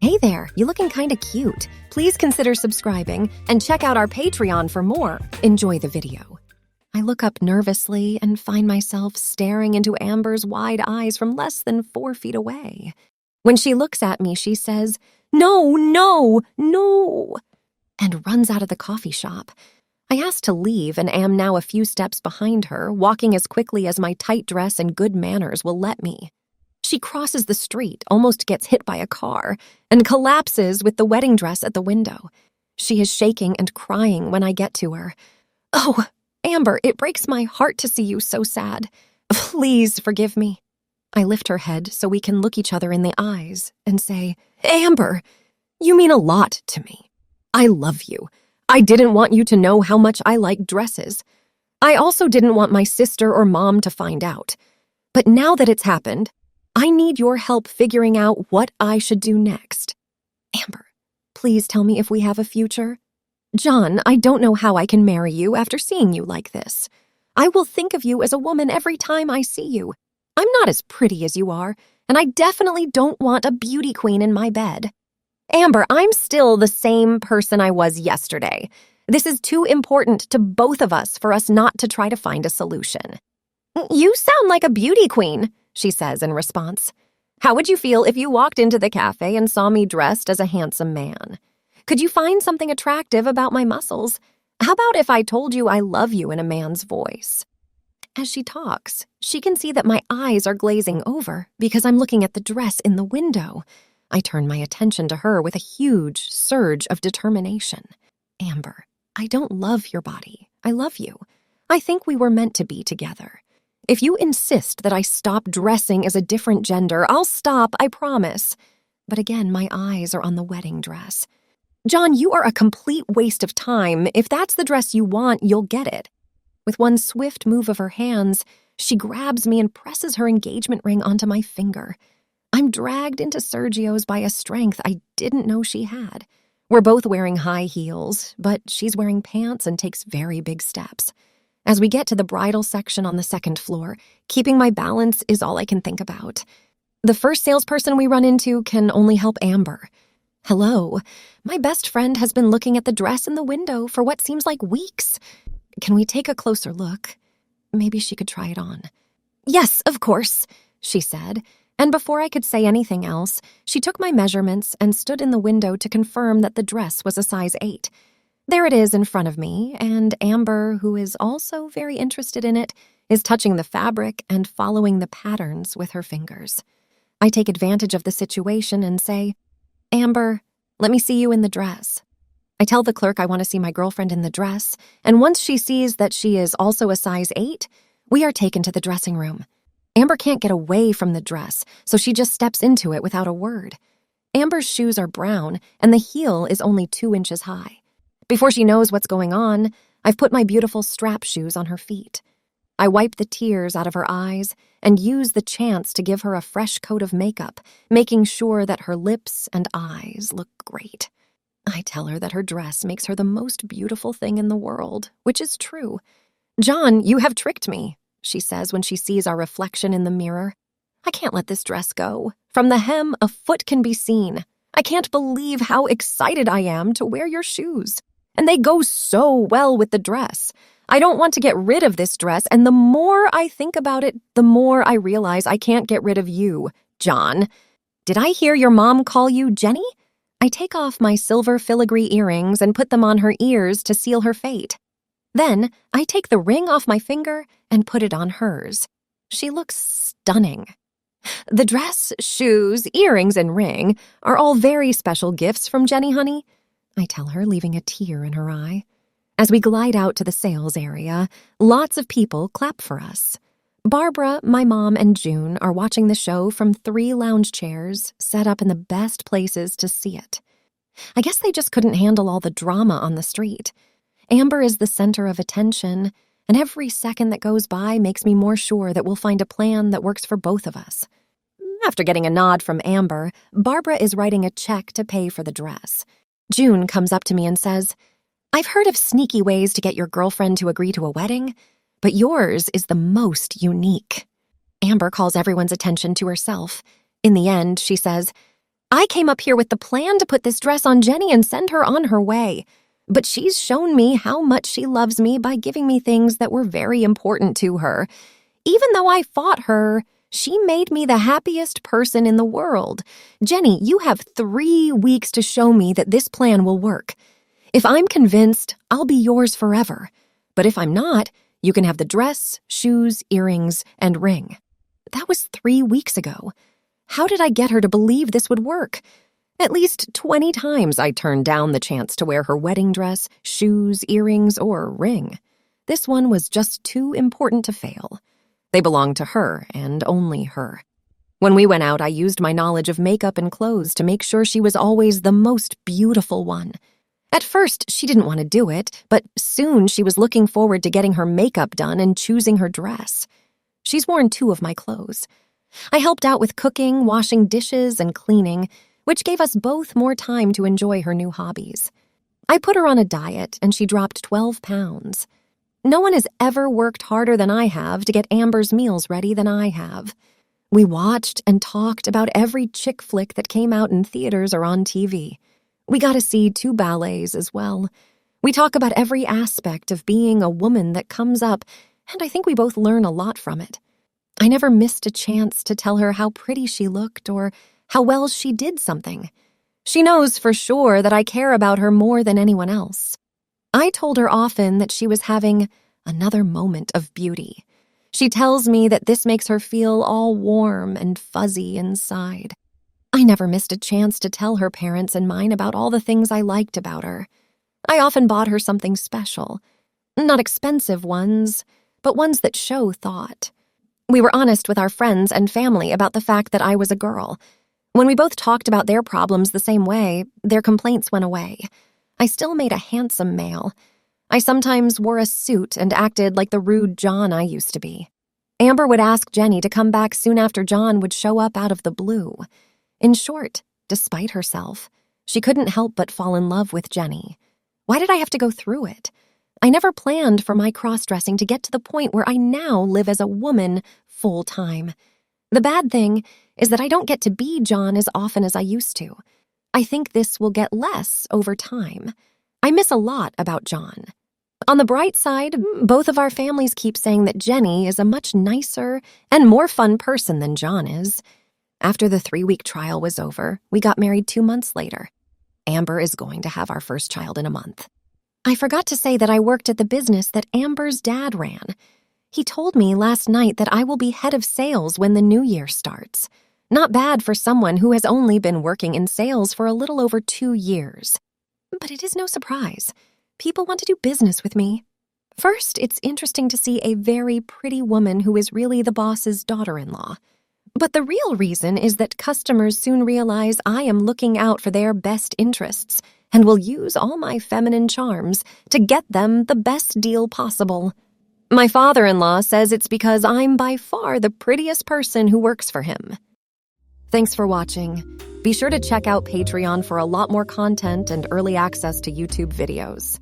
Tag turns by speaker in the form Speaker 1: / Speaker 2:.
Speaker 1: Hey there, you looking kinda cute. Please consider subscribing and check out our Patreon for more. Enjoy the video. I look up nervously and find myself staring into Amber's wide eyes from less than 4 feet away. When she looks at me, she says, "No, no, no," and runs out of the coffee shop. I ask to leave and am now a few steps behind her, walking as quickly as my tight dress and good manners will let me. She crosses the street, almost gets hit by a car, and collapses with the wedding dress at the window. She is shaking and crying when I get to her. "Oh, Amber, it breaks my heart to see you so sad. Please forgive me." I lift her head so we can look each other in the eyes and say, "Amber, you mean a lot to me. I love you. I didn't want you to know how much I like dresses. I also didn't want my sister or mom to find out. But now that it's happened, I need your help figuring out what I should do next. Amber, please tell me if we have a future. John, I don't know how I can marry you after seeing you like this. I will think of you as a woman every time I see you. I'm not as pretty as you are, and I definitely don't want a beauty queen in my bed. Amber, I'm still the same person I was yesterday. This is too important to both of us for us not to try to find a solution." "You sound like a beauty queen," she says in response. "How would you feel if you walked into the cafe and saw me dressed as a handsome man? Could you find something attractive about my muscles? How about if I told you I love you in a man's voice?" As she talks, she can see that my eyes are glazing over because I'm looking at the dress in the window. I turn my attention to her with a huge surge of determination. "Amber, I don't love your body. I love you. I think we were meant to be together. If you insist that I stop dressing as a different gender, I'll stop, I promise." But again, my eyes are on the wedding dress. "John, you are a complete waste of time. If that's the dress you want, you'll get it." With one swift move of her hands, she grabs me and presses her engagement ring onto my finger. I'm dragged into Sergio's by a strength I didn't know she had. We're both wearing high heels, but she's wearing pants and takes very big steps. As we get to the bridal section on the second floor, keeping my balance is all I can think about. The first salesperson we run into can only help Amber. "Hello, my best friend has been looking at the dress in the window for what seems like weeks. Can we take a closer look? Maybe she could try it on." "Yes, of course," she said, and before I could say anything else, she took my measurements and stood in the window to confirm that the dress was a size 8. There it is in front of me, and Amber, who is also very interested in it, is touching the fabric and following the patterns with her fingers. I take advantage of the situation and say, "Amber, let me see you in the dress." I tell the clerk I want to see my girlfriend in the dress, and once she sees that she is also a size 8, we are taken to the dressing room. Amber can't get away from the dress, so she just steps into it without a word. Amber's shoes are brown, and the heel is only 2 inches high. Before she knows what's going on, I've put my beautiful strap shoes on her feet. I wipe the tears out of her eyes and use the chance to give her a fresh coat of makeup, making sure that her lips and eyes look great. I tell her that her dress makes her the most beautiful thing in the world, which is true. "John, you have tricked me," she says when she sees our reflection in the mirror. "I can't let this dress go. From the hem, a foot can be seen. I can't believe how excited I am to wear your shoes. And they go so well with the dress. I don't want to get rid of this dress, and the more I think about it, the more I realize I can't get rid of you, John. Did I hear your mom call you Jenny?" I take off my silver filigree earrings and put them on her ears to seal her fate. Then I take the ring off my finger and put it on hers. She looks stunning. The dress, shoes, earrings, and ring are all very special gifts from Jenny, honey, I tell her, leaving a tear in her eye. As we glide out to the sales area, lots of people clap for us. Barbara, my mom, and June are watching the show from 3 lounge chairs set up in the best places to see it. I guess they just couldn't handle all the drama on the street. Amber is the center of attention, and every second that goes by makes me more sure that we'll find a plan that works for both of us. After getting a nod from Amber, Barbara is writing a check to pay for the dress. June comes up to me and says, "I've heard of sneaky ways to get your girlfriend to agree to a wedding, but yours is the most unique." Amber calls everyone's attention to herself. In the end, she says, I came up here with the plan to put this dress on Jenny and send her on her way. But she's shown me how much she loves me by giving me things that were very important to her. Even though I fought her, she made me the happiest person in the world. Jenny, you have 3 weeks to show me that this plan will work. If I'm convinced, I'll be yours forever. But if I'm not, you can have the dress, shoes, earrings, and ring. That was 3 weeks ago. How did I get her to believe this would work? At least 20 times I turned down the chance to wear her wedding dress, shoes, earrings, or ring. This one was just too important to fail. They belonged to her and only her. When we went out, I used my knowledge of makeup and clothes to make sure she was always the most beautiful one. At first, she didn't want to do it, but soon she was looking forward to getting her makeup done and choosing her dress. She's worn 2 of my clothes. I helped out with cooking, washing dishes, and cleaning, which gave us both more time to enjoy her new hobbies. I put her on a diet, and she dropped 12 pounds. No one has ever worked harder than I have to get Amber's meals ready than I have. We watched and talked about every chick flick that came out in theaters or on TV. We got to see 2 ballets as well. We talk about every aspect of being a woman that comes up, and I think we both learn a lot from it. I never missed a chance to tell her how pretty she looked or how well she did something. She knows for sure that I care about her more than anyone else. I told her often that she was having another moment of beauty. She tells me that this makes her feel all warm and fuzzy inside. I never missed a chance to tell her parents and mine about all the things I liked about her. I often bought her something special. Not expensive ones, but ones that show thought. We were honest with our friends and family about the fact that I was a girl. When we both talked about their problems the same way, their complaints went away. I still made a handsome male. I sometimes wore a suit and acted like the rude John I used to be. Amber would ask Jenny to come back soon after John would show up out of the blue. In short, despite herself, she couldn't help but fall in love with Jenny. Why did I have to go through it? I never planned for my cross-dressing to get to the point where I now live as a woman full-time. The bad thing is that I don't get to be John as often as I used to. I think this will get less over time. I miss a lot about John. On the bright side, both of our families keep saying that Jenny is a much nicer and more fun person than John is. After the 3-week trial was over, we got married 2 months later. Amber is going to have our first child in a month. I forgot to say that I worked at the business that Amber's dad ran. He told me last night that I will be head of sales when the new year starts. Not bad for someone who has only been working in sales for a little over 2 years. But it is no surprise. People want to do business with me. First, it's interesting to see a very pretty woman who is really the boss's daughter-in-law. But the real reason is that customers soon realize I am looking out for their best interests and will use all my feminine charms to get them the best deal possible. My father-in-law says it's because I'm by far the prettiest person who works for him. Thanks for watching. Be sure to check out Patreon for a lot more content and early access to YouTube videos.